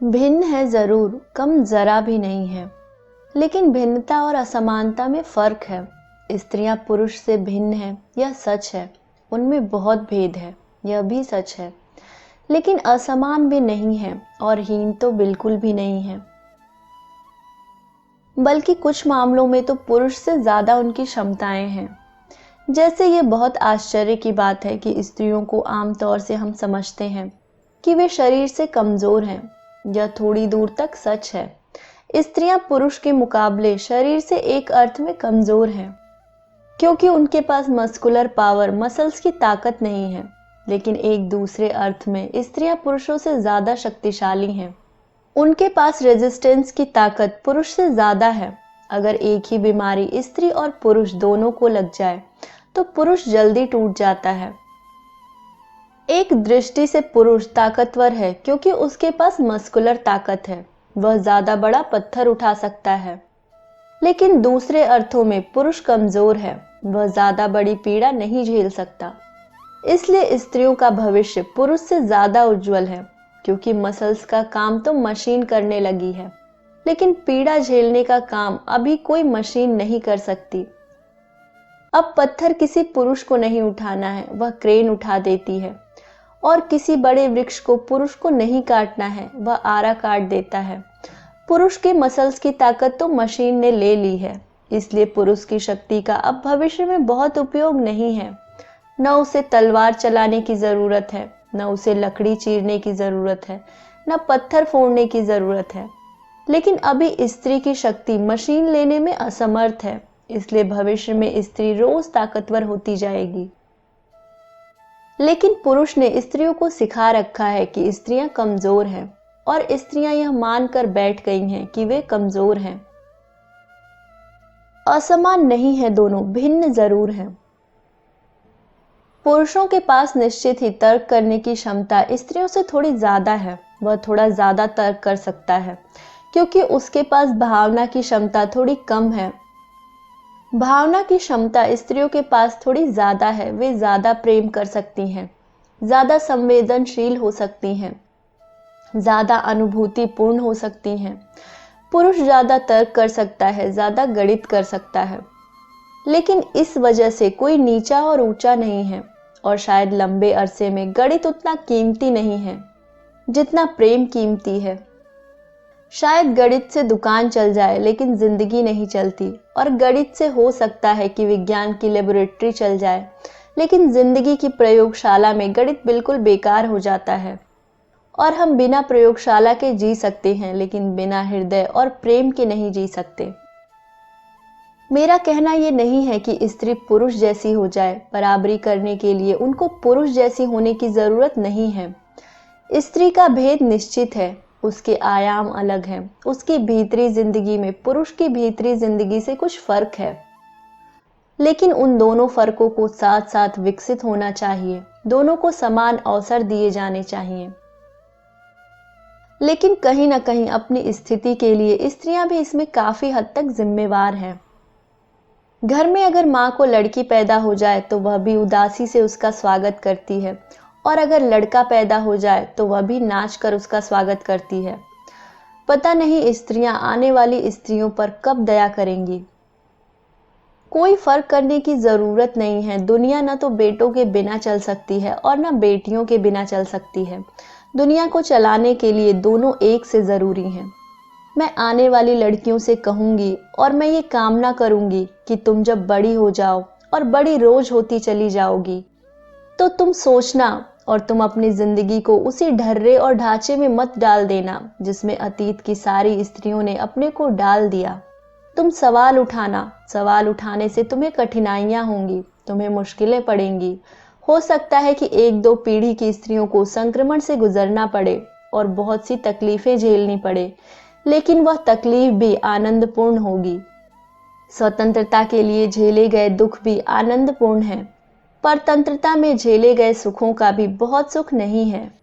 भिन्न है जरूर, कम जरा भी नहीं है, लेकिन भिन्नता और असमानता में फर्क है। स्त्रियां पुरुष से भिन्न हैं, यह सच है। उनमें बहुत भेद है, यह भी सच है। लेकिन असमान भी नहीं है और हीन तो बिल्कुल भी नहीं है। बल्कि कुछ मामलों में तो पुरुष से ज्यादा उनकी क्षमताएं हैं। जैसे ये बहुत आश्चर्य की बात है कि स्त्रियों को आमतौर से हम समझते हैं कि वे शरीर से कमजोर हैं। यह थोड़ी दूर तक सच है। स्त्रियां पुरुष के मुकाबले शरीर से एक अर्थ में कमजोर हैं, क्योंकि उनके पास मस्कुलर पावर, मसल्स की ताकत नहीं है। लेकिन एक दूसरे अर्थ में स्त्रियां पुरुषों से ज्यादा शक्तिशाली हैं। उनके पास रेजिस्टेंस की ताकत पुरुष से ज्यादा है। अगर एक ही बीमारी स्त्री और पुरुष दोनों को लग जाए तो पुरुष जल्दी टूट जाता है। एक दृष्टि से पुरुष ताकतवर है क्योंकि उसके पास मस्कुलर ताकत है, वह ज्यादा बड़ा पत्थर उठा सकता है। लेकिन दूसरे अर्थों में पुरुष कमजोर है, वह ज्यादा बड़ी पीड़ा नहीं झेल सकता। इसलिए स्त्रियों का भविष्य पुरुष से ज्यादा उज्जवल है, क्योंकि मसल्स का काम तो मशीन करने लगी है, लेकिन पीड़ा झेलने का काम अभी कोई मशीन नहीं कर सकती। अब पत्थर किसी पुरुष को नहीं उठाना है, वह क्रेन उठा देती है। और किसी बड़े वृक्ष को पुरुष को नहीं काटना है, वह आरा काट देता है। पुरुष के मसल्स की ताकत तो मशीन ने ले ली है। इसलिए पुरुष की शक्ति का अब भविष्य में बहुत उपयोग नहीं है। न उसे तलवार चलाने की जरूरत है, न उसे लकड़ी चीरने की जरूरत है, न पत्थर फोड़ने की जरूरत है। लेकिन अभी स्त्री की शक्ति मशीन लेने में असमर्थ है। इसलिए भविष्य में स्त्री रोज ताकतवर होती जाएगी। लेकिन पुरुष ने स्त्रियों को सिखा रखा है कि स्त्रियां कमजोर हैं, और स्त्रियां यह मानकर बैठ गई हैं कि वे कमजोर हैं। असमान नहीं है दोनों, भिन्न जरूर हैं। पुरुषों के पास निश्चित ही तर्क करने की क्षमता स्त्रियों से थोड़ी ज्यादा है। वह थोड़ा ज्यादा तर्क कर सकता है, क्योंकि उसके पास भावना की क्षमता थोड़ी कम है। भावना की क्षमता स्त्रियों के पास थोड़ी ज्यादा है। वे ज्यादा प्रेम कर सकती हैं, ज्यादा संवेदनशील हो सकती हैं, ज्यादा अनुभूतिपूर्ण हो सकती हैं। पुरुष ज्यादा तर्क कर सकता है, ज्यादा गणित कर सकता है। लेकिन इस वजह से कोई नीचा और ऊंचा नहीं है, और शायद लंबे अरसे में गणित उतना कीमती नहीं है जितना प्रेम कीमती है। शायद गणित से दुकान चल जाए, लेकिन जिंदगी नहीं चलती। और गणित से हो सकता है कि विज्ञान की लेबोरेटरी चल जाए, लेकिन जिंदगी की प्रयोगशाला में गणित बिल्कुल बेकार हो जाता है। और हम बिना प्रयोगशाला के जी सकते हैं, लेकिन बिना हृदय और प्रेम के नहीं जी सकते। मेरा कहना यह नहीं है कि स्त्री पुरुष जैसी हो जाए। बराबरी करने के लिए उनको पुरुष जैसी होने की जरूरत नहीं है। स्त्री का भेद निश्चित है, उसके आयाम अलग हैं। उसकी भीतरी जिंदगी में पुरुष की भीतरी जिंदगी से कुछ फर्क है। लेकिन उन दोनों फर्कों को साथ साथ विकसित होना चाहिए। दोनों को समान अवसर दिए जाने चाहिए। लेकिन कहीं ना कहीं अपनी स्थिति के लिए स्त्रियां भी इसमें काफी हद तक जिम्मेवार हैं। घर में अगर माँ को लड़की पैदा हो जाए तो वह भी उदासी से उसका स्वागत करती है, और अगर लड़का पैदा हो जाए तो वह भी नाच कर उसका स्वागत करती है। पता नहीं स्त्रियां आने वाली स्त्रियों पर कब दया करेंगी। कोई फर्क करने की जरूरत नहीं है। दुनिया न तो बेटों के बिना चल सकती है और न बेटियों के बिना चल सकती है। दुनिया को चलाने के लिए दोनों एक से जरूरी हैं। मैं आने वाली लड़कियों से कहूंगी, और मैं ये कामना करूंगी कि तुम जब बड़ी हो जाओ और बड़ी रोज होती चली जाओगी, तो तुम सोचना और तुम अपनी जिंदगी को उसी ढर्रे और ढांचे में मत डाल देना जिसमें अतीत की सारी स्त्रियों ने अपने को डाल दिया। तुम सवाल उठाना। सवाल उठाने से तुम्हें कठिनाइयां होंगी, तुम्हें मुश्किलें पड़ेंगी। हो सकता है कि एक दो पीढ़ी की स्त्रियों को संक्रमण से गुजरना पड़े और बहुत सी तकलीफें झेलनी पड़े, लेकिन वह तकलीफ भी आनंदपूर्ण होगी। स्वतंत्रता के लिए झेले गए दुख भी आनंदपूर्ण हैं, परतंत्रता में झेले गए सुखों का भी बहुत सुख नहीं है।